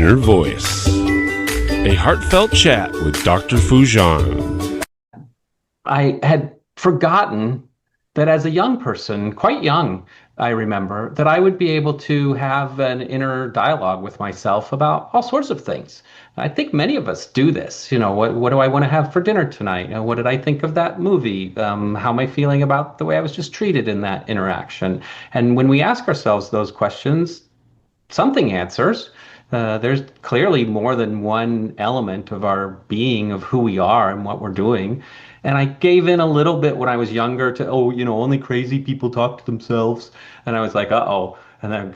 Inner Voice, a heartfelt chat with Dr. Foojan. I had forgotten that as a young person, quite young, I remember, that I would be able to have an inner dialogue with myself about all sorts of things. I think many of us do this. What do I want to have for dinner tonight? What did I think of that movie? How am I feeling about the way I was just treated in that interaction? And when we ask ourselves those questions, something answers. There's clearly more than one element of our being, of who we are and what we're doing. And I gave in a little bit when I was younger to, only crazy people talk to themselves. And I was like, uh-oh. And then,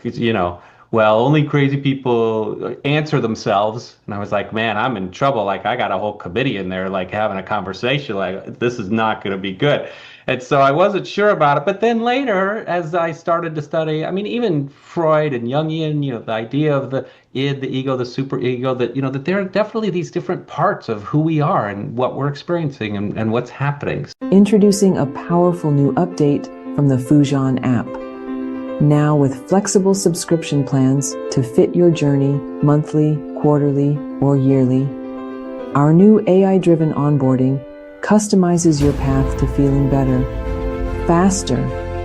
well, only crazy people answer themselves. And I was like, man, I'm in trouble. Like, I got a whole committee in there, like having a conversation. Like, this is not going to be good. And so I wasn't sure about it. But then later, as I started to study, I mean, even Freud and Jungian, the idea of the id, the ego, the superego, that there are definitely these different parts of who we are and what we're experiencing and what's happening. Introducing a powerful new update from the Foojan app. Now with flexible subscription plans to fit your journey monthly, quarterly, or yearly. Our new AI-driven onboarding customizes your path to feeling better, faster,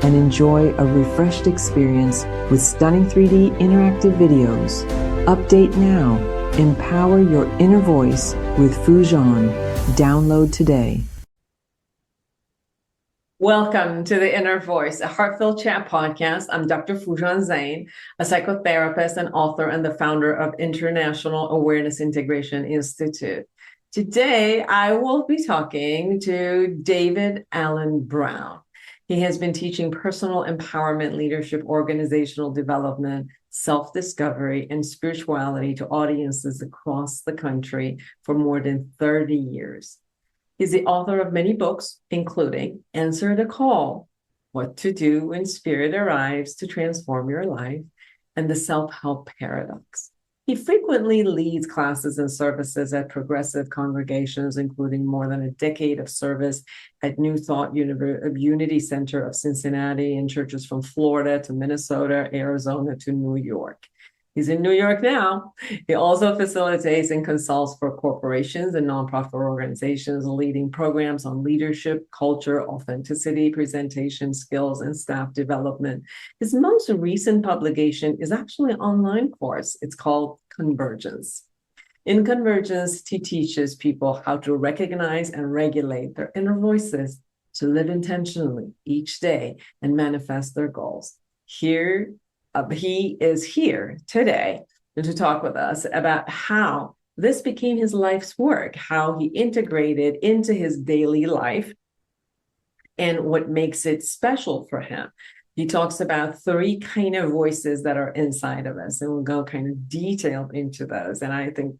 and enjoy a refreshed experience with stunning 3D interactive videos. Update now. Empower your inner voice with Foojan. Download today. Welcome to the Inner Voice, a heartfelt chat podcast. I'm Dr. Foojan Zeine, a psychotherapist and author and the founder of International Awareness Integration Institute. Today, I will be talking to David Alan Brown. He has been teaching personal empowerment, leadership, organizational development, self-discovery, and spirituality to audiences across the country for more than 30 years. He's the author of many books, including Answer the Call, What to Do When Spirit Arrives to Transform Your Life, and The Self-Help Paradox. He frequently leads classes and services at progressive congregations, including more than a decade of service at New Thought Unity Center of Cincinnati and churches from Florida to Minnesota, Arizona to New York. He's in New York now. He also facilitates and consults for corporations and nonprofit organizations, leading programs on leadership, culture, authenticity, presentation skills, and staff development. His most recent publication is actually an online course. It's called Convergence. In Convergence, he teaches people how to recognize and regulate their inner voices, to live intentionally each day and manifest their goals. He is here today to talk with us about how this became his life's work, how he integrated into his daily life, and what makes it special for him. He talks about three kind of voices that are inside of us, and we'll go kind of detailed into those. And I think,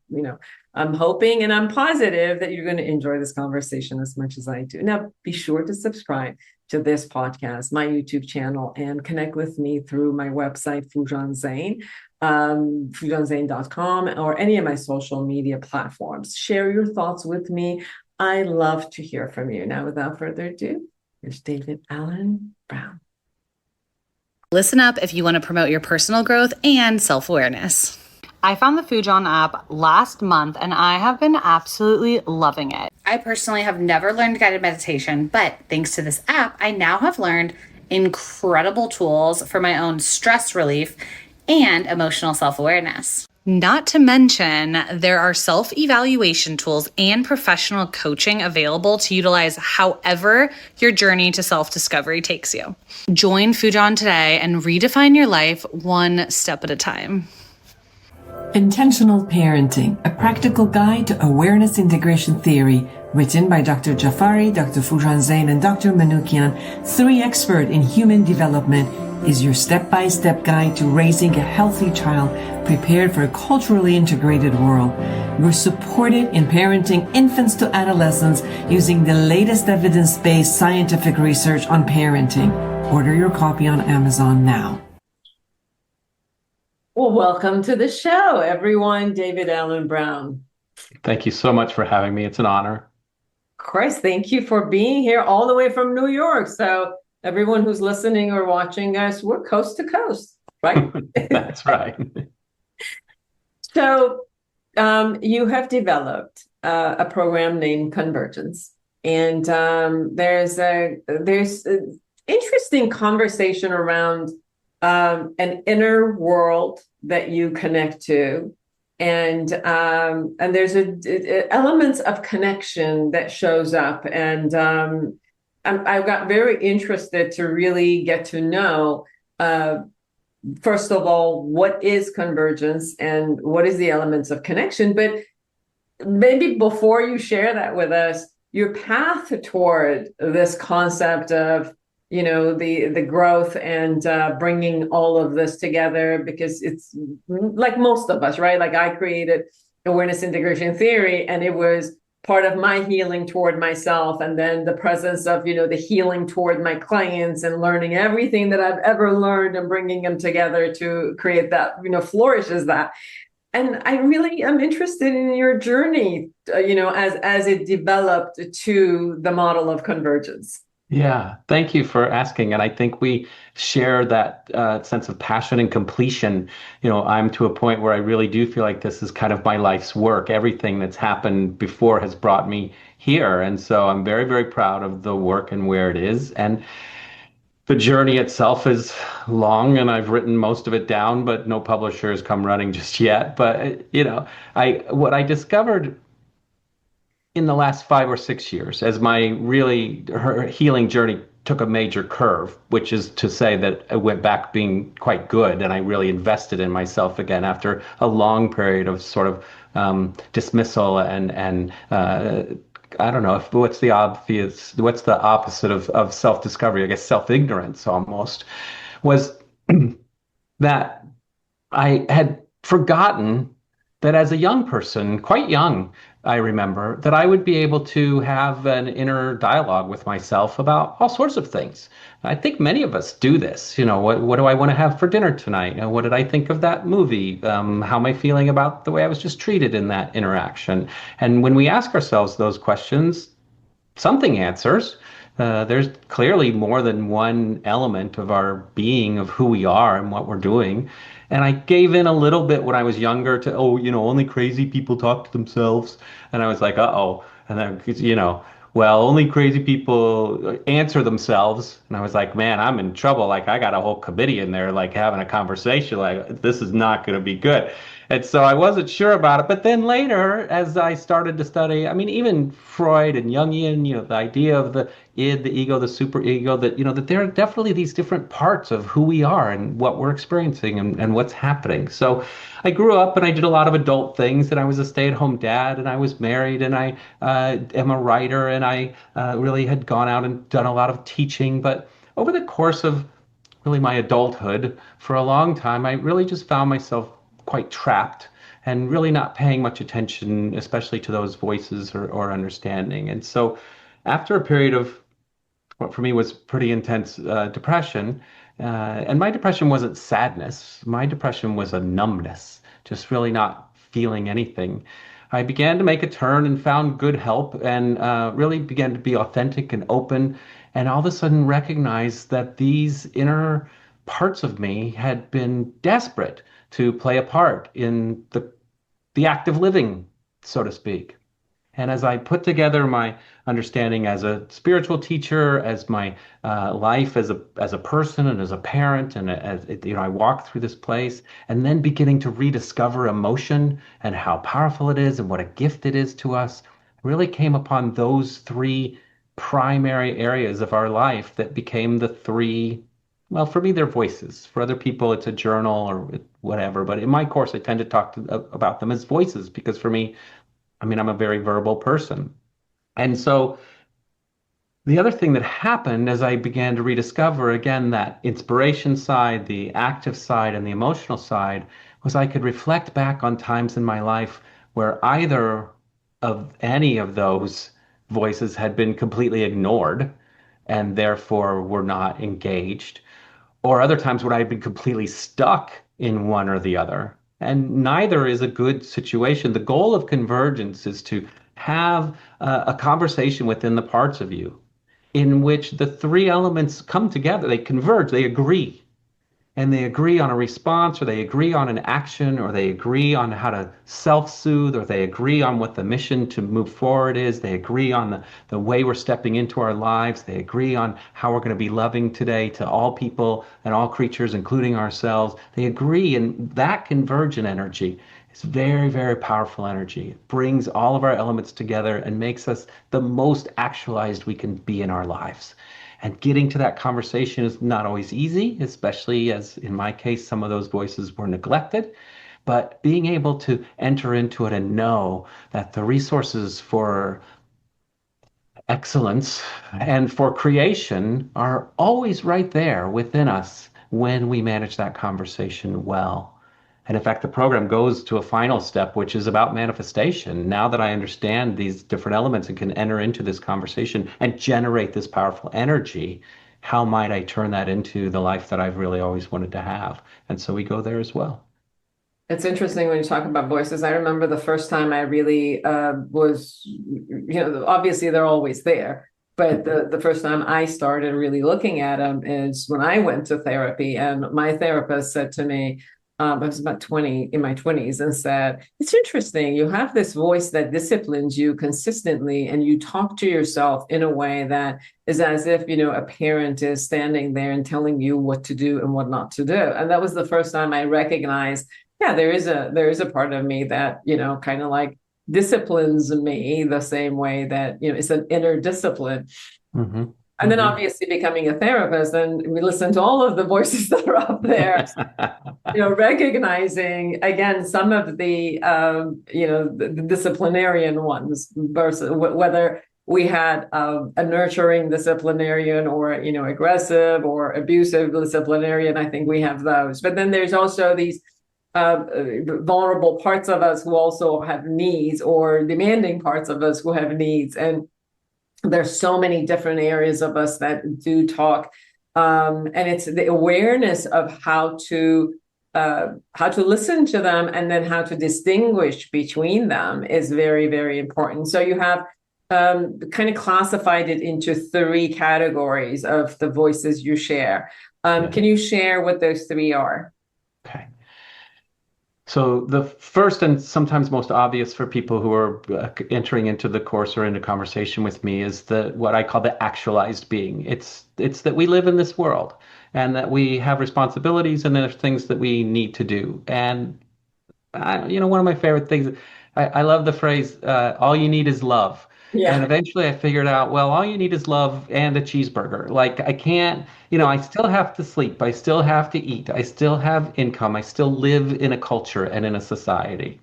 I'm hoping and I'm positive that you're going to enjoy this conversation as much as I do. Now, be sure to subscribe to this podcast, my YouTube channel, and connect with me through my website, Foojan Zeine, FoojanZeine.com, or any of my social media platforms. Share your thoughts with me. I love to hear from you. Now, without further ado, here's David Alan Brown. Listen up if you want to promote your personal growth and self-awareness. I found the Foojan app last month and I have been absolutely loving it. I personally have never learned guided meditation, but thanks to this app, I now have learned incredible tools for my own stress relief and emotional self-awareness. Not to mention, there are self-evaluation tools and professional coaching available to utilize however your journey to self-discovery takes you. Join Foojan today and redefine your life one step at a time. Intentional Parenting, a practical guide to awareness integration theory, written by Dr. Jafari, Dr. Foojan Zeine, and Dr. Manoukian, three experts in human development, is your step-by-step guide to raising a healthy child prepared for a culturally integrated world. You're supported in parenting infants to adolescents using the latest evidence-based scientific research on parenting. Order your copy on Amazon now. Well, welcome to the show, everyone. David Alan Brown. Thank you so much for having me. It's an honor. Chris, thank you for being here all the way from New York. So everyone who's listening or watching us, we're coast to coast, right? That's right. So, you have developed a program named Convergence, and there's a interesting conversation around an inner world that you connect to, and there's elements of connection that shows up, and I got very interested to really get to know. First of all, what is convergence and what is the elements of connection? But maybe before you share that with us, your path toward this concept of, the growth and bringing all of this together, because it's like most of us, right? Like I created awareness integration theory, and it was part of my healing toward myself, and then the presence of the healing toward my clients, and learning everything that I've ever learned and bringing them together to create that flourishes that. And I really am interested in your journey, as it developed to the model of convergence. Yeah, thank you for asking. And I think we share that sense of passion and completion. I'm to a point where I really do feel like this is kind of my life's work. Everything that's happened before has brought me here. And so I'm very, very proud of the work and where it is. And the journey itself is long, and I've written most of it down, but no publisher has come running just yet. But, what I discovered in the last 5 or 6 years, as my her healing journey took a major curve, which is to say that I went back being quite good, and I really invested in myself again after a long period of sort of dismissal and I don't know if what's the opposite of self-discovery? I guess self-ignorance almost was that I had forgotten that as a young person, quite young, I remember that I would be able to have an inner dialogue with myself about all sorts of things. I think many of us do this. What do I want to have for dinner tonight? What did I think of that movie? How am I feeling about the way I was just treated in that interaction? And when we ask ourselves those questions, something answers. There's clearly more than one element of our being, of who we are and what we're doing. And I gave in a little bit when I was younger to, only crazy people talk to themselves. And I was like, uh-oh. And then, well, only crazy people answer themselves. And I was like, man, I'm in trouble. Like, I got a whole committee in there, like having a conversation, like, this is not going to be good. And so I wasn't sure about it. But then later, as I started to study, I mean, even Freud and Jungian, the idea of the id, the ego, the superego, that there are definitely these different parts of who we are and what we're experiencing and what's happening. So I grew up and I did a lot of adult things, and I was a stay-at-home dad, and I was married, and I am a writer, and I really had gone out and done a lot of teaching. But over the course of really my adulthood, for a long time, I really just found myself quite trapped and really not paying much attention, especially to those voices or understanding. And so after a period of what for me was pretty intense depression, and my depression wasn't sadness, my depression was a numbness, just really not feeling anything. I began to make a turn and found good help, and really began to be authentic and open, and all of a sudden recognized that these inner parts of me had been desperate to play a part in the act of living, so to speak. And as I put together my understanding as a spiritual teacher, as my life as a person and as a parent, and as I walked through this place, and then beginning to rediscover emotion and how powerful it is and what a gift it is to us, I really came upon those three primary areas of our life that became the three. Well, for me, they're voices. For other people, it's a journal or whatever. But in my course, I tend to talk about them as voices because for me, I mean, I'm a very verbal person. And so the other thing that happened as I began to rediscover, again, that inspiration side, the active side, and the emotional side, was I could reflect back on times in my life where either of any of those voices had been completely ignored and therefore were not engaged, or other times when I had been completely stuck in one or the other. And neither is a good situation. The goal of convergence is to have a conversation within the parts of you in which the three elements come together, they converge, they agree. and they agree on a response, or they agree on an action, or they agree on how to self-soothe, or they agree on what the mission to move forward is. They agree on the way we're stepping into our lives. They agree on how we're going to be loving today to all people and all creatures, including ourselves. They agree, and that convergent energy is very, very powerful energy. It brings all of our elements together and makes us the most actualized we can be in our lives. And getting to that conversation is not always easy, especially as in my case, some of those voices were neglected. But being able to enter into it and know that the resources for excellence and for creation are always right there within us when we manage that conversation well. And in fact, the program goes to a final step, which is about manifestation. Now that I understand these different elements and can enter into this conversation and generate this powerful energy, how might I turn that into the life that I've really always wanted to have? And so we go there as well. It's interesting when you talk about voices. I remember the first time I really obviously they're always there. But the first time I started really looking at them is when I went to therapy, and my therapist said to me, I was about 20 in my 20s, and said, it's interesting. You have this voice that disciplines you consistently, and you talk to yourself in a way that is as if, a parent is standing there and telling you what to do and what not to do. And that was the first time I recognized, yeah, there is a part of me that, kind of like disciplines me the same way that, it's an inner discipline. Mm-hmm. And then obviously becoming a therapist, and we listen to all of the voices that are up there, recognizing again some of the the disciplinarian ones versus whether we had a nurturing disciplinarian or aggressive or abusive disciplinarian. I think we have those, but then there's also these vulnerable parts of us who also have needs, or demanding parts of us who have needs, and there's so many different areas of us that do talk, and it's the awareness of how to listen to them, and then how to distinguish between them is very, very important. So you have kind of classified it into 3 categories of the voices you share. Can you share what those 3 are? Okay. So the first and sometimes most obvious for people who are entering into the course or into conversation with me is what I call the actualized being. It's that we live in this world, and that we have responsibilities, and there's things that we need to do. And one of my favorite things, I love the phrase, all you need is love. Yeah. And eventually I figured out, well, all you need is love and a cheeseburger. Like, I can't, I still have to sleep. I still have to eat. I still have income. I still live in a culture and in a society.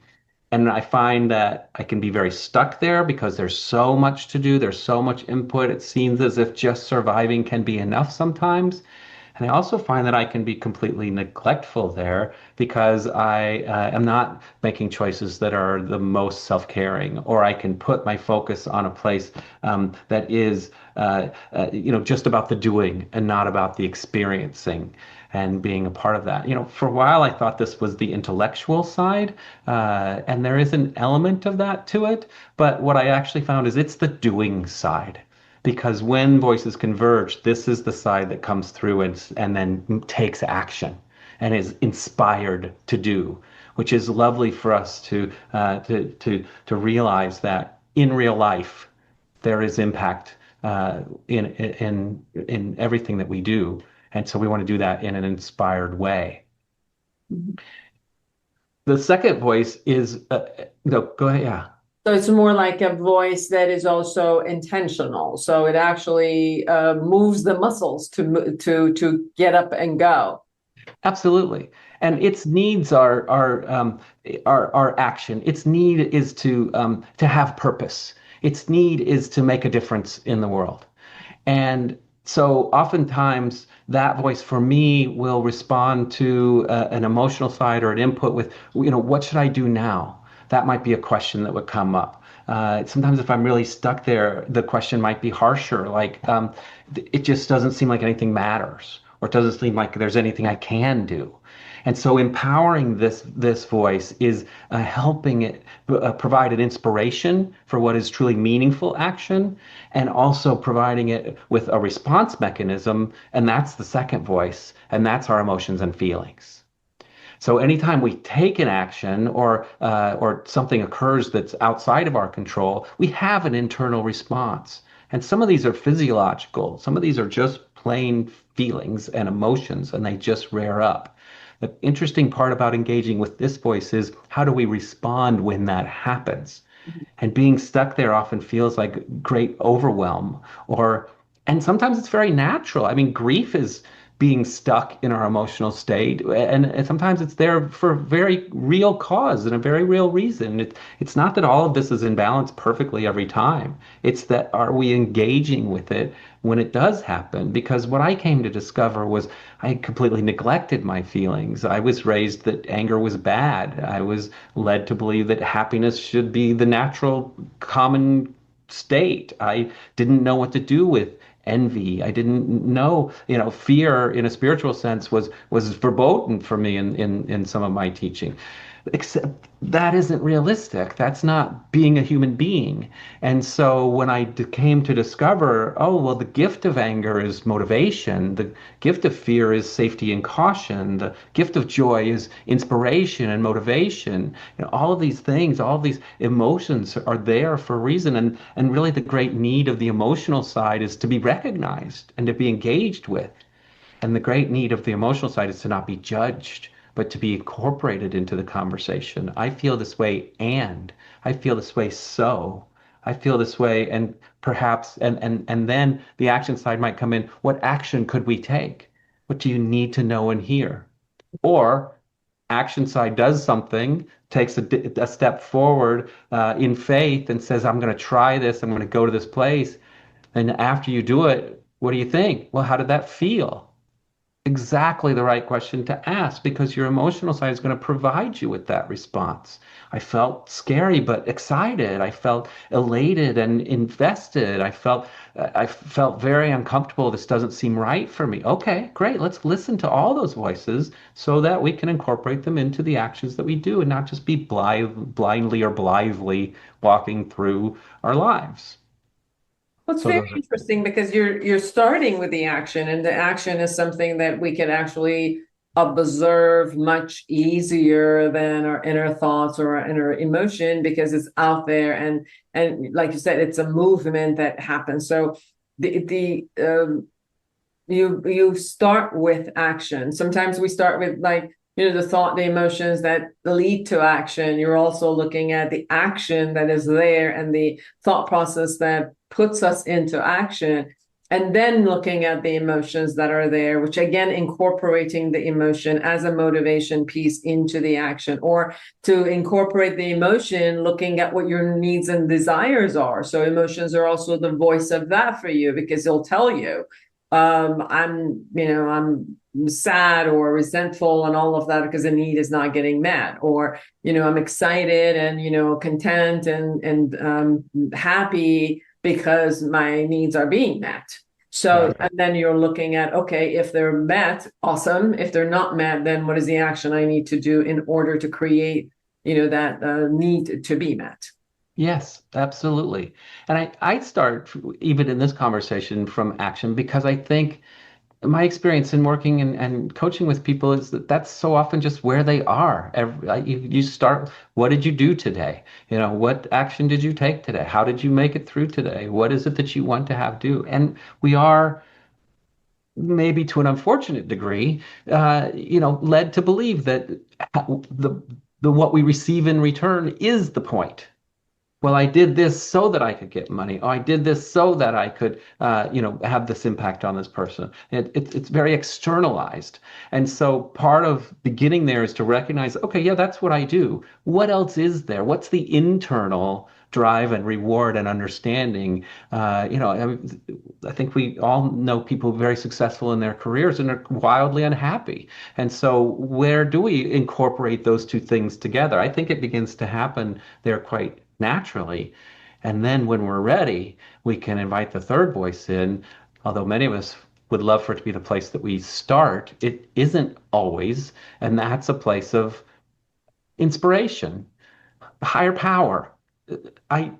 And I find that I can be very stuck there because there's so much to do. There's so much input. It seems as if just surviving can be enough sometimes. And I also find that I can be completely neglectful there because I am not making choices that are the most self-caring, or I can put my focus on a place that is, just about the doing and not about the experiencing and being a part of that. For a while I thought this was the intellectual side, and there is an element of that to it. But what I actually found is it's the doing side. Because when voices converge, this is the side that comes through and then takes action and is inspired to do, which is lovely for us to realize that in real life there is impact in everything that we do, and so we want to do that in an inspired way. Mm-hmm. The second voice is no, go ahead. Yeah. So it's more like a voice that is also intentional. So it actually moves the muscles to get up and go. Absolutely. And its needs are action. Its need is to have purpose. Its need is to make a difference in the world. And so oftentimes that voice for me will respond to an emotional side or an input with, what should I do now? That might be a question that would come up. Sometimes if I'm really stuck there, the question might be harsher, like it just doesn't seem like anything matters, or it doesn't seem like there's anything I can do. And so empowering this voice is helping it provide an inspiration for what is truly meaningful action, and also providing it with a response mechanism, and that's the second voice, and that's our emotions and feelings. So anytime we take an action or something occurs that's outside of our control, we have an internal response. And some of these are physiological, some of these are just plain feelings and emotions, and they just rear up. The interesting part about engaging with this voice is how do we respond when that happens? And being stuck there often feels like great overwhelm, and sometimes it's very natural. I mean, grief is being stuck in our emotional state, and sometimes it's there for a very real cause and a very real reason. It's not that all of this is in balance perfectly every time. It's that are we engaging with it when it does happen? Because what I came to discover was I completely neglected my feelings. I was raised that anger was bad. I was led to believe that happiness should be the natural common state. I didn't know what to do with envy. I didn't know, fear in a spiritual sense was verboten for me in some of my teaching. Except that isn't realistic. That's not being a human being. And so when I came to discover, oh, well, the gift of anger is motivation. The gift of fear is safety and caution. The gift of joy is inspiration and motivation. All of these things, all of these emotions are there for a reason. And really the great need of the emotional side is to be recognized and to be engaged with. And the great need of the emotional side is to not be judged, but to be incorporated into the conversation. I feel this way, and I feel this way, so I feel this way, and perhaps, and then the action side might come in. What action could we take? What do you need to know and hear? Or action side does something, takes a step forward in faith and says, I'm going to try this. I'm going to go to this place. And after you do it, what do you think? Well, how did that feel? Exactly the right question to ask, because your emotional side is going to provide you with that response. I felt scary but excited. I felt elated and invested. I felt very uncomfortable. This doesn't seem right for me. Okay, great. Let's listen to all those voices so that we can incorporate them into the actions that we do and not just be blindly or blithely walking through our lives. Well, it's So very those are, interesting because you're starting with the action, and the action is something that we can actually observe much easier than our inner thoughts or our inner emotion, because it's out there, and like you said, it's a movement that happens. So you start with action. Sometimes we start with the thought, the emotions that lead to action. You're also looking at the action that is there and the thought process that puts us into action, and then looking at the emotions that are there, which again, incorporating the emotion as a motivation piece into the action, or to incorporate the emotion, looking at what your needs and desires are. So emotions are also the voice of that for you, because they'll tell you, I'm sad or resentful and all of that because the need is not getting met, or I'm excited and content and happy because my needs are being met. So, right. and then you're looking at, okay, if they're met, awesome. If they're not met, then what is the action I need to do in order to create that need to be met? Yes, absolutely. And I start even in this conversation from action, because I think my experience in working and coaching with people is that that's so often just where they are. You start, what did you do today? What action did you take today? How did you make it through today? What is it that you want to have do? And we are, maybe to an unfortunate degree, led to believe that the what we receive in return is the point. Well, I did this so that I could get money. Oh, I did this so that I could, have this impact on this person. It's very externalized. And so part of beginning there is to recognize, okay, yeah, that's what I do. What else is there? What's the internal drive and reward and understanding? I think we all know people very successful in their careers and are wildly unhappy. And so where do we incorporate those two things together? I think it begins to happen there quite naturally. And then when we're ready, we can invite the third voice in, although many of us would love for it to be the place that we start. It isn't always, and that's a place of inspiration, higher power. I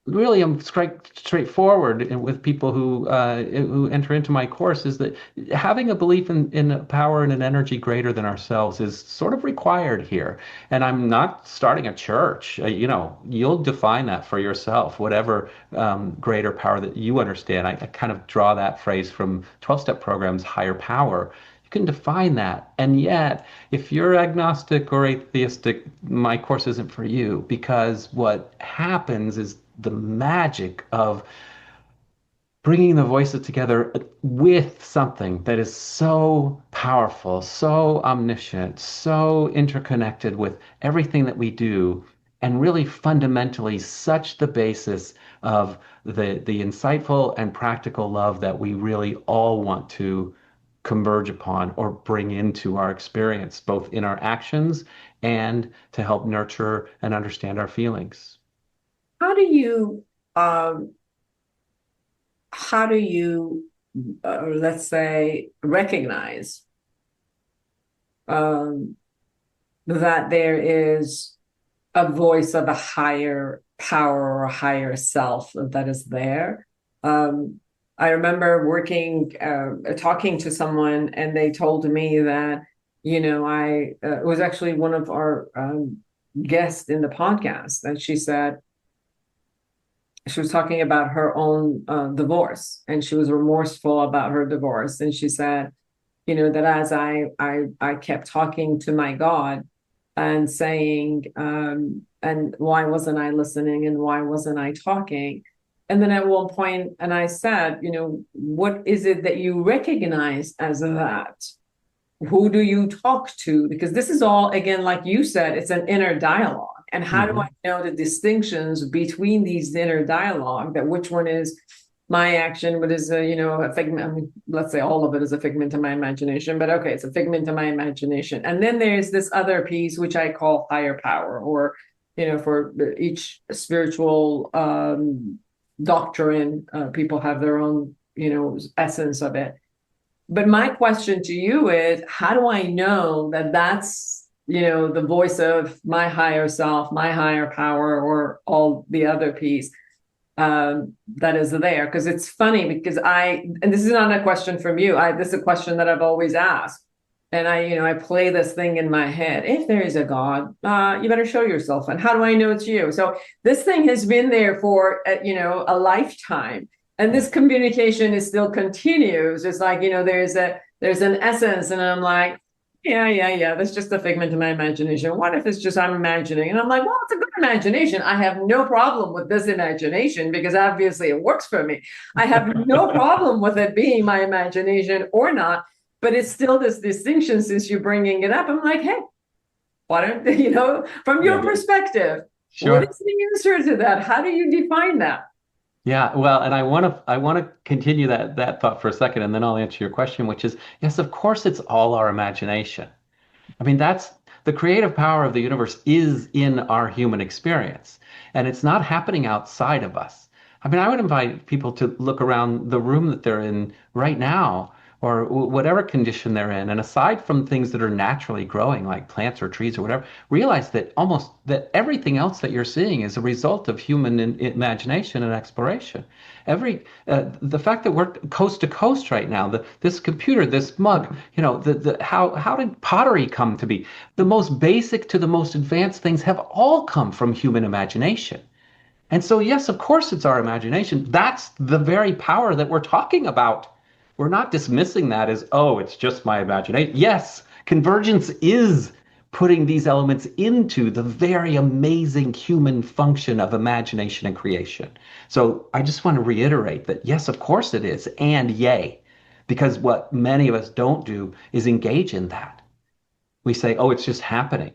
really am straightforward with people who enter into my course, is that having a belief in a power and an energy greater than ourselves is sort of required here. And I'm not starting a church. You'll define that for yourself, whatever greater power that you understand. I kind of draw that phrase from 12-step programs, higher power. You can define that. And yet, if you're agnostic or atheistic, my course isn't for you, because what happens is the magic of bringing the voices together with something that is so powerful, so omniscient, so interconnected with everything that we do, and really fundamentally such the basis of the insightful and practical love that we really all want to converge upon or bring into our experience, both in our actions and to help nurture and understand our feelings. How do you how do you let's say recognize that there is a voice of a higher power or a higher self that is there? I remember talking to someone, and they told me that, it was actually one of our guests in the podcast, and she said, she was talking about her own divorce, and she was remorseful about her divorce. And she said, that as I kept talking to my God and saying, and why wasn't I listening, and why wasn't I talking? And then at one point, and I said, what is it that you recognize as that? Who do you talk to? Because this is all, again, like you said, it's an inner dialogue. And how do I know the distinctions between these inner dialogue, that which one is my action, what is a figment? I mean, let's say all of it is a figment of my imagination, but okay, it's a figment of my imagination. And then there's this other piece, which I call higher power, or, for each spiritual doctrine, people have their own, essence of it. But my question to you is, how do I know that that's, the voice of my higher self, my higher power, or all the other piece that is there? Because it's funny, because and this is not a question from you, this is a question that I've always asked. And I play this thing in my head. If there is a God, you better show yourself. And how do I know it's you? So this thing has been there for, a lifetime. And this communication is still continues. It's like, there's an essence. And I'm like, yeah, that's just a figment of my imagination. What if it's just I'm imagining? And I'm like, well, it's a good imagination. I have no problem with this imagination, because obviously it works for me. I have no problem with it being my imagination or not. But it's still this distinction, since you're bringing it up. I'm like, hey, why don't, from your perspective, Sure. What is the answer to that? How do you define that? Yeah, well, and I want to continue that thought for a second, and then I'll answer your question, which is, yes, of course, it's all our imagination. I mean, that's the creative power of the universe is in our human experience, and it's not happening outside of us. I mean, I would invite people to look around the room that they're in right now, or whatever condition they're in, and aside from things that are naturally growing, like plants or trees or whatever, realize that everything else that you're seeing is a result of human imagination and exploration. The fact that we're coast to coast right now, this computer, this mug, how did pottery come to be? The most basic to the most advanced things have all come from human imagination. And so, yes, of course, it's our imagination. That's the very power that we're talking about. We're not dismissing that as, oh, it's just my imagination. Yes, convergence is putting these elements into the very amazing human function of imagination and creation. So I just want to reiterate that, yes, of course it is, and yay, because what many of us don't do is engage in that. We say, oh, it's just happening.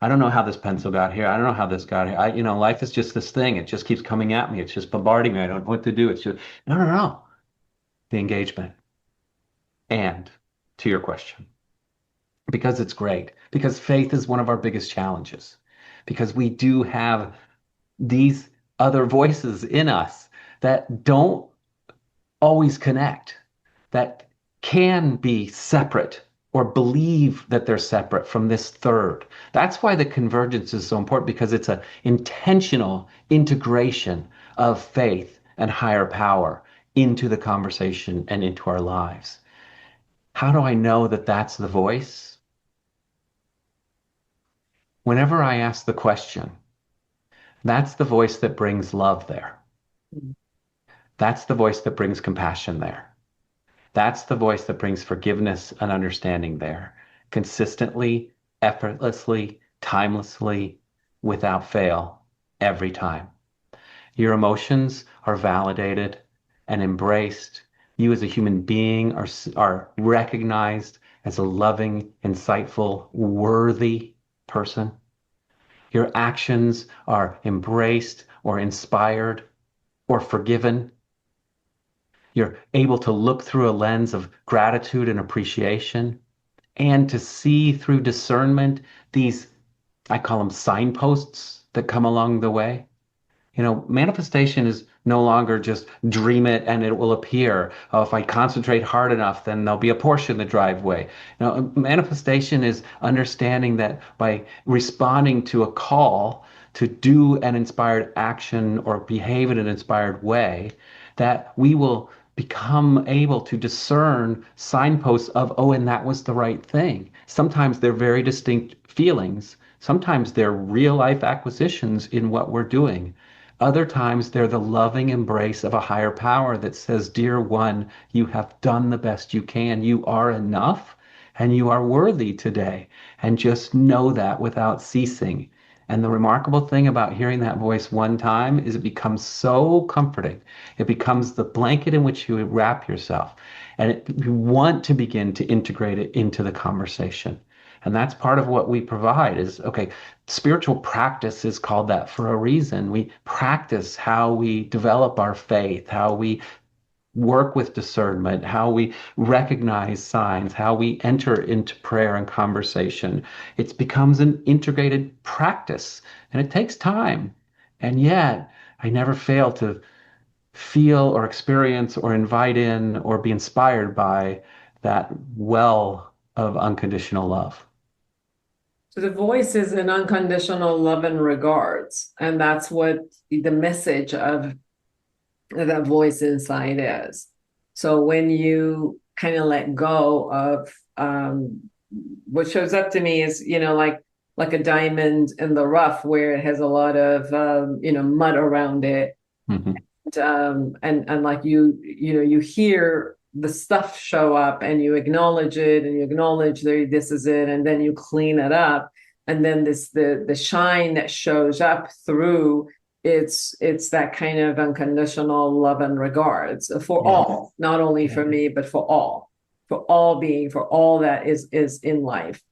I don't know how this pencil got here. I don't know how this got here. Life is just this thing. It just keeps coming at me. It's just bombarding me. I don't know what to do. It's just, no. The engagement. And to your question, because it's great, because faith is one of our biggest challenges, because we do have these other voices in us that don't always connect. that can be separate or believe that they're separate from this third. That's why the convergence is so important, because it's an intentional integration of faith and higher power into the conversation and into our lives. How do I know that that's the voice? Whenever I ask the question, that's the voice that brings love there. That's the voice that brings compassion there. That's the voice that brings forgiveness and understanding there, consistently, effortlessly, timelessly, without fail, every time. Your emotions are validated and embraced. You as a human being are recognized as a loving, insightful, worthy person. Your actions are embraced or inspired or forgiven. You're able to look through a lens of gratitude and appreciation, and to see through discernment these, I call them signposts that come along the way. Manifestation is no longer just dream it and it will appear. Oh, if I concentrate hard enough, then there'll be a Porsche in the driveway. Manifestation is understanding that by responding to a call to do an inspired action or behave in an inspired way, that we will become able to discern signposts of, oh, and that was the right thing. Sometimes they're very distinct feelings. Sometimes they're real life acquisitions in what we're doing. Other times they're the loving embrace of a higher power that says, dear one, you have done the best you can. You are enough and you are worthy today. And just know that without ceasing. And the remarkable thing about hearing that voice one time is it becomes so comforting. It becomes the blanket in which you wrap yourself. And you want to begin to integrate it into the conversation. And that's part of what we provide is, okay, spiritual practice is called that for a reason. We practice how we develop our faith, how we work with discernment, how we recognize signs, how we enter into prayer and conversation. It becomes an integrated practice, and it takes time. And yet, I never fail to feel or experience or invite in or be inspired by that well of unconditional love. So the voice is an unconditional love and regards, and that's what the message of that voice inside is. So when you kind of let go of what shows up to me is, like a diamond in the rough where it has a lot of mud around it. Mm-hmm. And like you hear the stuff show up and you acknowledge it and you acknowledge that this is it, and then you clean it up, and then the shine that shows up through it's that kind of unconditional love and regards for all, not only for me but for all being, for all that is in life.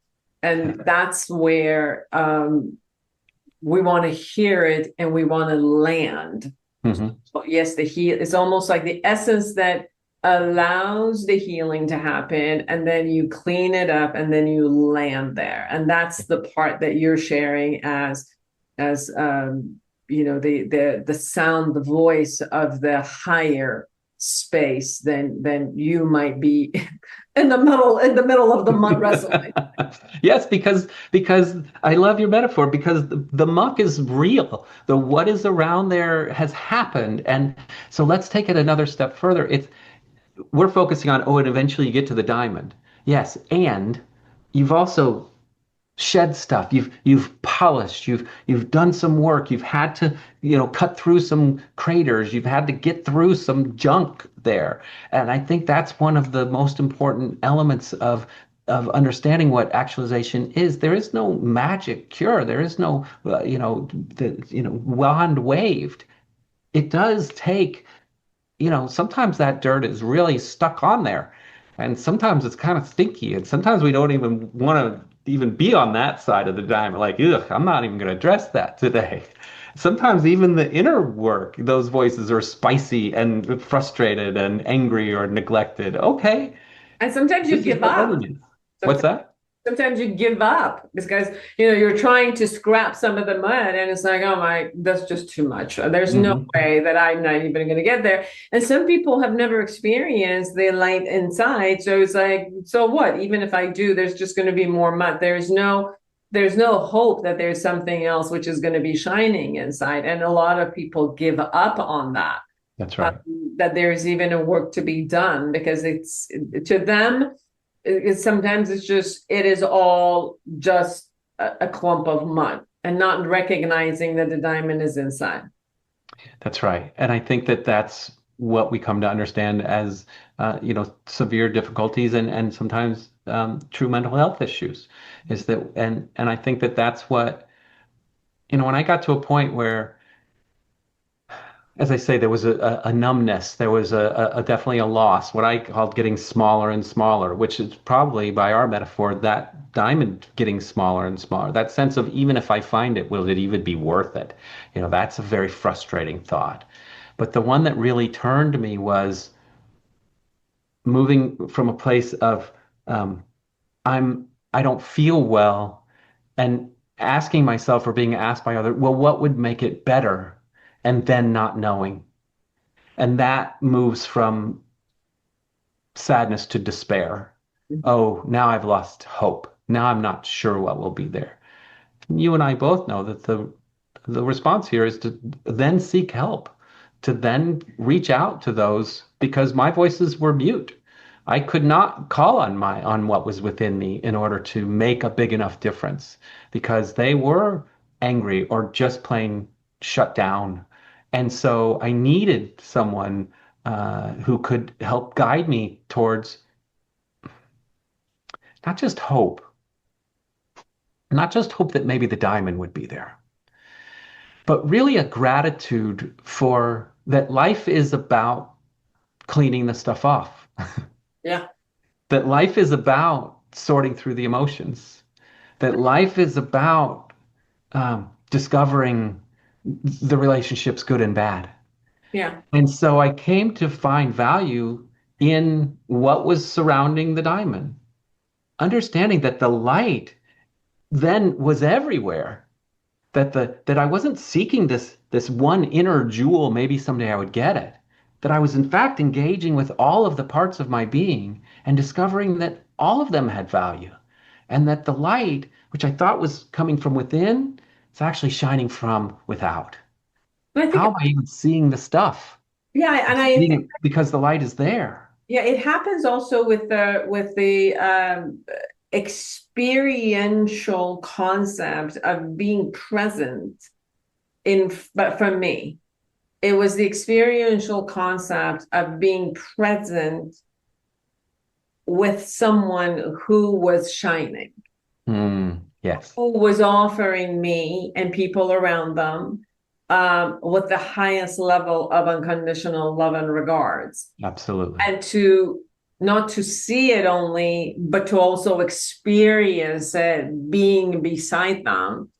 And that's where we want to hear it and we want to land. Mm-hmm. So yes, it's almost like the essence that allows the healing to happen, and then you clean it up and then you land there. And that's the part that you're sharing as the sound, the voice of the higher space than you might be in the middle of the mud wrestling. Yes, because I love your metaphor, because the muck is real. The what is around there has happened. And so let's take it another step further. We're focusing on, and eventually you get to the diamond. Yes, and you've also shed stuff. You've polished. You've done some work. You've had to cut through some craters. You've had to get through some junk there. And I think that's one of the most important elements of understanding what actualization is. There is no magic cure. There is no wand waved. It does take. Sometimes that dirt is really stuck on there, and sometimes it's kind of stinky, and sometimes we don't even want to even be on that side of the diamond. Like, ugh, I'm not even going to address that today. Sometimes even the inner work, those voices are spicy and frustrated and angry or neglected. Okay. And sometimes you give up. What's that? sometimes you give up because you're trying to scrap some of the mud, and it's like, oh my, that's just too much. There's no way that I'm not even going to get there. And some people have never experienced the light inside, so it's like, so what? Even if I do, there's just going to be more mud. There's no hope that there's something else which is going to be shining inside, and a lot of people give up on that. That's right. That there's even a work to be done, because it's, to them, sometimes it is all just a clump of mud, and not recognizing that the diamond is inside. That's right. And I think that that's what we come to understand as, severe difficulties and sometimes true mental health issues is that, and I think that that's what, when I got to a point where, as I say, there was a numbness, there was a definitely a loss, what I called getting smaller and smaller, which is probably, by our metaphor, that diamond getting smaller and smaller. That sense of, even if I find it, will it even be worth it? That's a very frustrating thought. But the one that really turned me was moving from a place of I don't feel well, and asking myself, or being asked by others, well, what would make it better? And then not knowing. And that moves from sadness to despair. Oh, now I've lost hope. Now I'm not sure what will be there. You and I both know that the response here is to then seek help, to then reach out to those, because my voices were mute. I could not call on what was within me in order to make a big enough difference, because they were angry or just plain shut down. And so I needed someone who could help guide me towards not just hope that maybe the diamond would be there, but really a gratitude for that life is about cleaning the stuff off. Yeah. That life is about sorting through the emotions. That life is about discovering the relationships, good and bad. Yeah. And so I came to find value in what was surrounding the diamond, understanding that the light then was everywhere, that I wasn't seeking this one inner jewel, maybe someday I would get it, that I was in fact engaging with all of the parts of my being and discovering that all of them had value, and that the light, which I thought was coming from within, it's actually shining from without. How am I even seeing the stuff? Yeah, and I think because the light is there. Yeah, it happens also with the experiential concept of being present but for me, it was the experiential concept of being present with someone who was shining. Yes. Who was offering me and people around them with the highest level of unconditional love and regards. Absolutely. And to not to see it only, but to also experience it being beside them.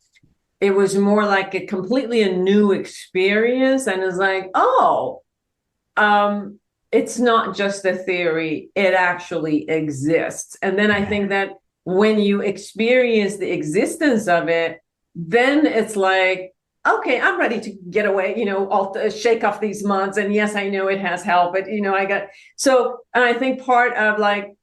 It was more like a completely a new experience. And it's like, it's not just a theory, it actually exists. And then I think that when you experience the existence of it, then it's like, okay, I'm ready to get away, I'll shake off these months. And yes, I know it has helped, but and I think part of like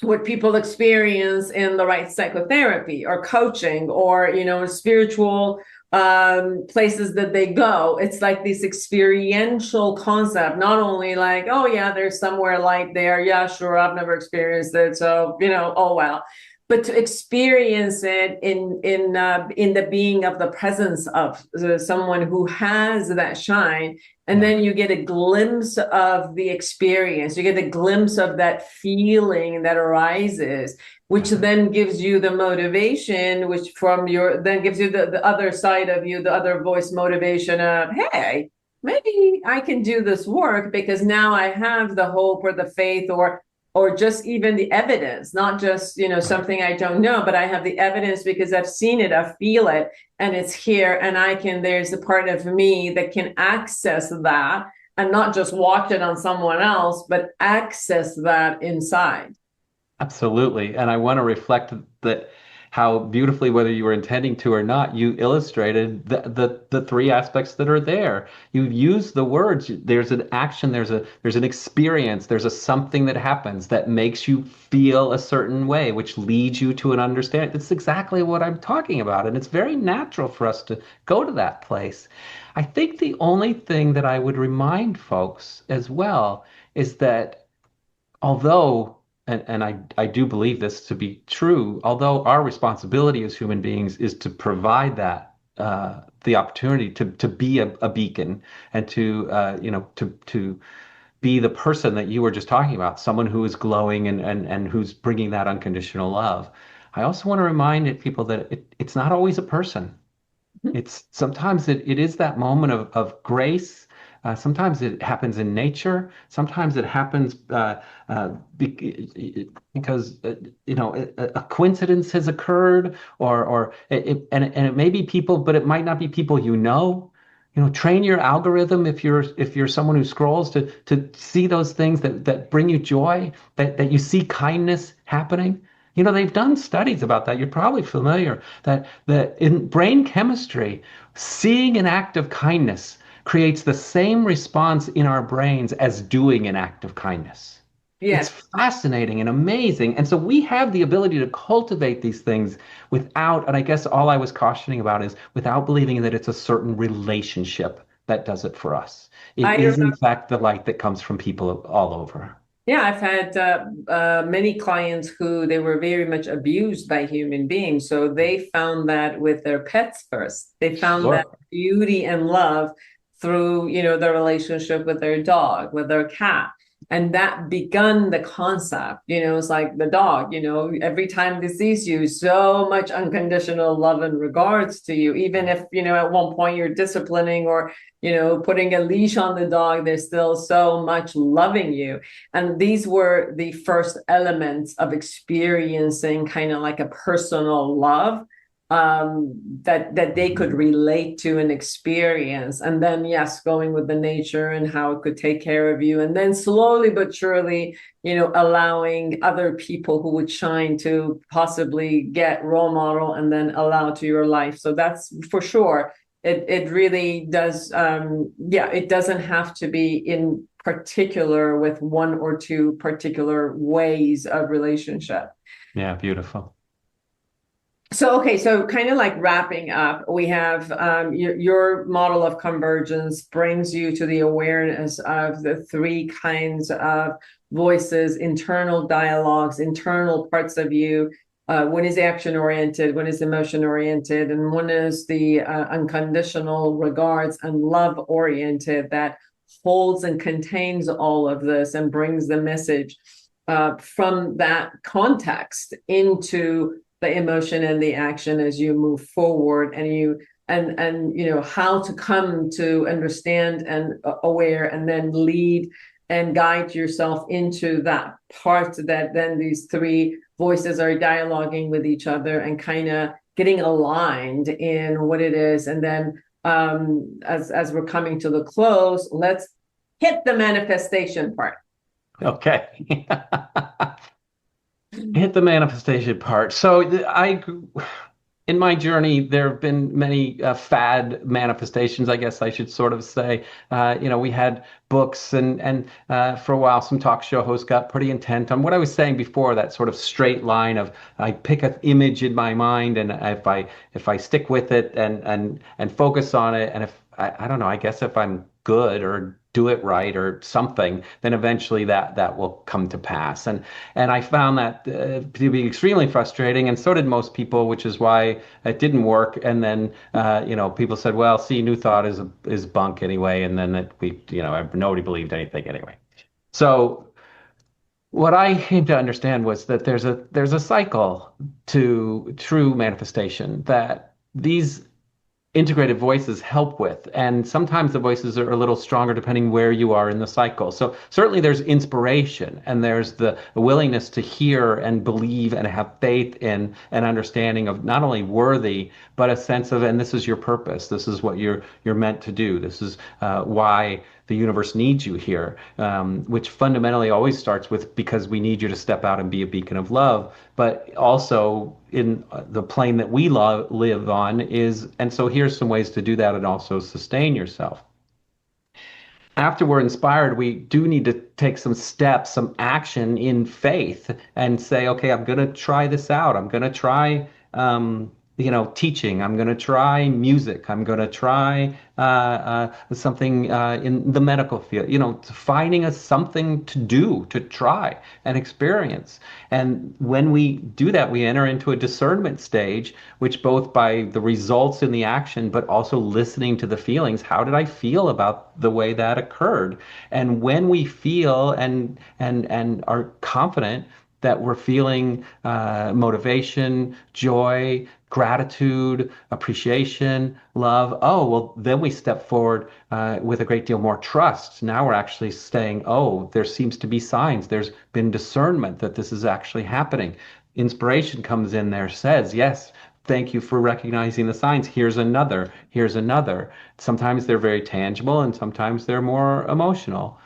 what people experience in the right psychotherapy or coaching or, spiritual places that they go, it's like this experiential concept, not only like, oh yeah, there's somewhere light there, yeah, sure, I've never experienced it, so oh well, but to experience it in the being of the presence of someone who has that shine. And then you get a glimpse of the experience, you get a glimpse of that feeling that arises, which then gives you the motivation, which then gives you the other side of you, the other voice motivation of, hey, maybe I can do this work because now I have the hope or the faith or just even the evidence, not just, something I don't know, but I have the evidence because I've seen it, I feel it, and it's here. And there's a part of me that can access that and not just watch it on someone else, but access that inside. Absolutely. And I want to reflect that how beautifully, whether you were intending to or not, you illustrated the three aspects that are there. You use the words. There's an action, there's an experience, there's a something that happens that makes you feel a certain way, which leads you to an understanding. It's exactly what I'm talking about. And it's very natural for us to go to that place. I think the only thing that I would remind folks as well is that although, and I do believe this to be true, although our responsibility as human beings is to provide that the opportunity to be a beacon and to to be the person that you were just talking about, someone who is glowing and who's bringing that unconditional love. I also want to remind people that it's not always a person. It's sometimes it is that moment of grace. Sometimes it happens in nature. Sometimes it happens because a coincidence has occurred, and it may be people, but it might not be people you know. Train your algorithm if you're someone who scrolls to see those things that bring you joy, that you see kindness happening. They've done studies about that. You're probably familiar that in brain chemistry, seeing an act of kindness creates the same response in our brains as doing an act of kindness. It's Yes. fascinating and amazing. And so we have the ability to cultivate these things without, and I guess all I was cautioning about is without believing that it's a certain relationship that does it for us. It I is, in fact, the light that comes from people all over. Yeah, I've had many clients who they were very much abused by human beings. So they found that with their pets first. They found that Sure. beauty and love through, the relationship with their dog, with their cat. And that begun the concept, it's like the dog, every time they sees you, so much unconditional love and regards to you, even if, at one point you're disciplining or, putting a leash on the dog, there's still so much loving you. And these were the first elements of experiencing kind of like a personal love that they could relate to and experience. And then, yes, going with the nature and how it could take care of you. And then slowly but surely, allowing other people who would shine to possibly get role model and then allow to your life. So that's for sure. It really does. It doesn't have to be in particular with one or two particular ways of relationship. Yeah, beautiful. So, okay, so kind of like wrapping up, we have your model of convergence brings you to the awareness of the three kinds of voices, internal dialogues, internal parts of you. One is action oriented, one is emotion oriented, and one is the unconditional regards and love oriented that holds and contains all of this and brings the message from that context into the emotion and the action as you move forward, and how to come to understand and aware and then lead and guide yourself into that part that then these three voices are dialoguing with each other and kind of getting aligned in what it is. And then as we're coming to the close, let's hit the manifestation part. Okay. Hit the manifestation part. So in my journey, there have been many fad manifestations, I guess I should sort of say. We had books and for a while, some talk show hosts got pretty intent on what I was saying before, that sort of straight line of I pick an image in my mind, and if I stick with it and focus on it, and if I don't know, I guess if I'm good or do it right or something, then eventually that will come to pass. And I found that to be extremely frustrating, and so did most people, which is why it didn't work. And then people said, "Well, see, New Thought is bunk anyway," and then nobody believed anything anyway. So what I came to understand was that there's a cycle to true manifestation that these integrated voices help with. And sometimes the voices are a little stronger depending where you are in the cycle. So certainly there's inspiration, and there's the willingness to hear and believe and have faith in an understanding of not only worthy, but a sense of, and this is your purpose. This is what you're meant to do. This is why the universe needs you here, which fundamentally always starts with because we need you to step out and be a beacon of love. But also in the plane that we live on is, and so here's some ways to do that and also sustain yourself. After we're inspired, we do need to take some steps, some action in faith and say, okay, I'm going to try this out. I'm going to try, teaching. I'm going to try music. I'm going to try something in the medical field, finding something to do, to try and experience. And when we do that, we enter into a discernment stage, which both by the results in the action, but also listening to the feelings. How did I feel about the way that occurred? And when we feel and are confident that we're feeling motivation, joy, gratitude, appreciation, love. Oh, well, then we step forward with a great deal more trust. Now we're actually saying, oh, there seems to be signs. There's been discernment that this is actually happening. Inspiration comes in there, says, yes, thank you for recognizing the signs. Here's another. Here's another. Sometimes they're very tangible and sometimes they're more emotional.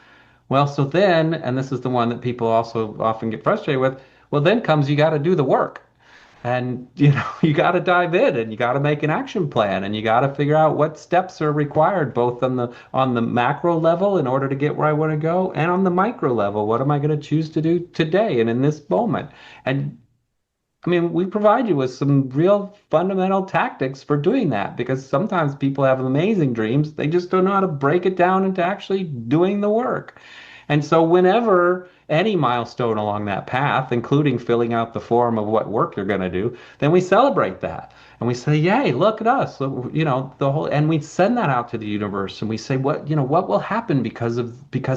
Well, so then, and this is the one that people also often get frustrated with, well, then comes you got to do the work. And you got to dive in and you got to make an action plan and you got to figure out what steps are required both on the macro level in order to get where I want to go and on the micro level. What am I going to choose to do today and in this moment? And I mean, we provide you with some real fundamental tactics for doing that because sometimes people have amazing dreams. They just don't know how to break it down into actually doing the work. And so whenever any milestone along that path, including filling out the form of what work you're going to do, then we celebrate that. And we say, yay, look at us. So, and we send that out to the universe and we say, what will happen because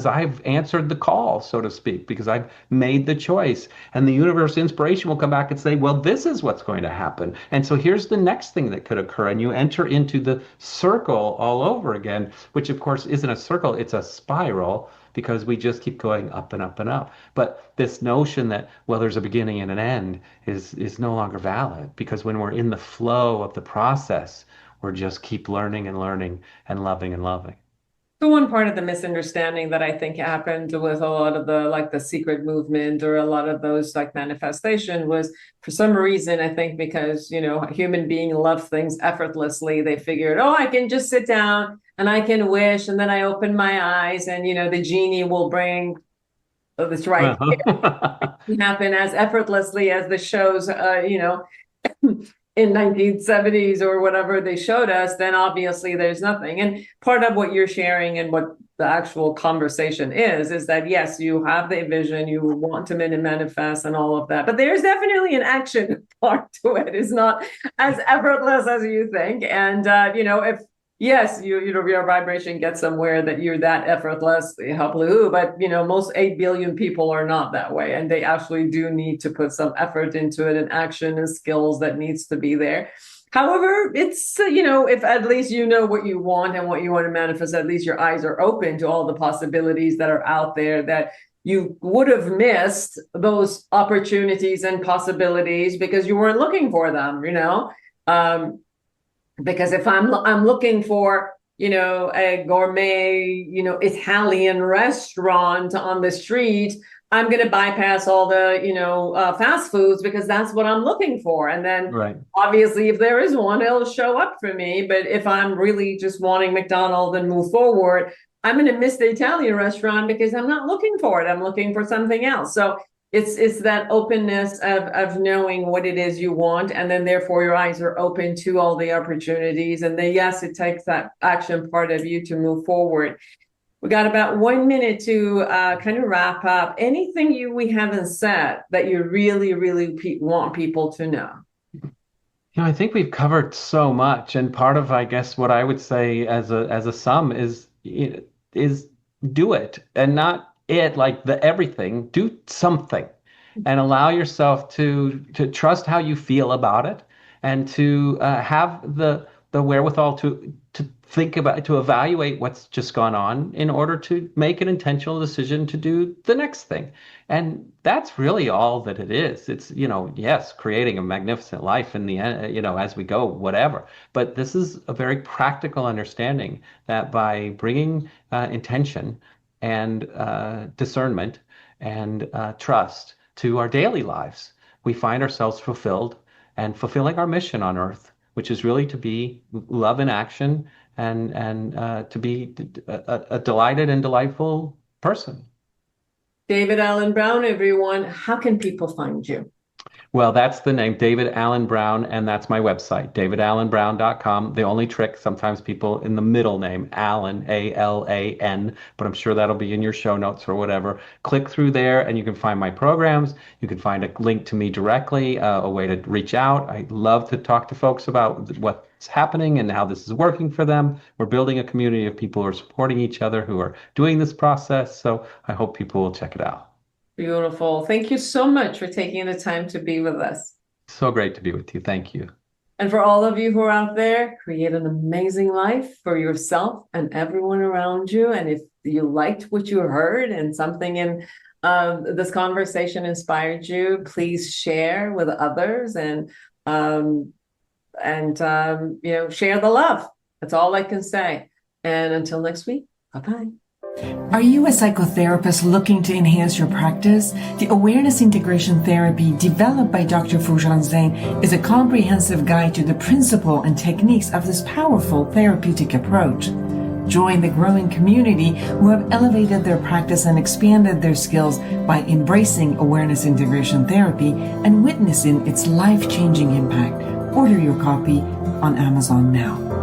I've answered the call, so to speak, because I've made the choice. And the universe inspiration will come back and say, well, this is what's going to happen. And so here's the next thing that could occur. And you enter into the circle all over again, which of course isn't a circle, it's a spiral, because we just keep going up and up and up. But this notion that, well, there's a beginning and an end is no longer valid, because when we're in the flow of the process, we're just keep learning and learning and loving and loving. The one part of the misunderstanding that I think happened with a lot of the secret movement or a lot of those manifestation was, for some reason, I think because, a human being loves things effortlessly, they figured, oh, I can just sit down and I can wish, and then I open my eyes and, the genie will bring this right happen as effortlessly as the shows, in 1970s or whatever they showed us, then obviously there's nothing. And part of what you're sharing and what the actual conversation is that, yes, you have the vision, you want to manifest and all of that, but there's definitely an action part to it. It's not as effortless as you think. And, if yes, your vibration gets somewhere that you're that effortless, but most 8 billion people are not that way, and they actually do need to put some effort into it and action and skills that needs to be there. However, it's if at least what you want and what you want to manifest, at least your eyes are open to all the possibilities that are out there that you would have missed those opportunities and possibilities because you weren't looking for them, because if I'm looking for, a gourmet, Italian restaurant on the street, I'm going to bypass all the, fast foods because that's what I'm looking for. And then obviously if there is one, it'll show up for me. But if I'm really just wanting McDonald's and move forward, I'm going to miss the Italian restaurant because I'm not looking for it. I'm looking for something else. So it's that openness of knowing what it is you want, and then therefore your eyes are open to all the opportunities. And then, yes, it takes that action part of you to move forward. We got about 1 minute to kind of wrap up. Anything we haven't said that you really, really want people to know? I think we've covered so much, and part of, I guess, what I would say as a sum is do it, and not it like the everything. Do something and allow yourself to trust how you feel about it, and to have the the wherewithal to think about, to evaluate what's just gone on in order to make an intentional decision to do the next thing. And that's really all that it is. It's, yes, creating a magnificent life in the end, as we go, whatever. But this is a very practical understanding that by bringing intention and discernment and trust to our daily lives, we find ourselves fulfilled and fulfilling our mission on earth, which is really to be love in action and to be a delighted and delightful person. David Allen Brown, everyone, how can people find you? Well, that's the name, David Allen Brown, and that's my website, davidallenbrown.com. The only trick, sometimes people in the middle name, Allen, A-L-A-N, but I'm sure that'll be in your show notes or whatever. Click through there and you can find my programs. You can find a link to me directly, a way to reach out. I love to talk to folks about what's happening and how this is working for them. We're building a community of people who are supporting each other, who are doing this process. So I hope people will check it out. Beautiful. Thank you so much for taking the time to be with us. So great to be with you. Thank you. And for all of you who are out there, create an amazing life for yourself and everyone around you. And if you liked what you heard and something in this conversation inspired you, please share with others and share the love. That's all I can say. And until next week, bye-bye. Are you a psychotherapist looking to enhance your practice? The Awareness Integration Therapy developed by Dr. Foojan Zeine is a comprehensive guide to the principle and techniques of this powerful therapeutic approach. Join the growing community who have elevated their practice and expanded their skills by embracing Awareness Integration Therapy and witnessing its life-changing impact. Order your copy on Amazon now.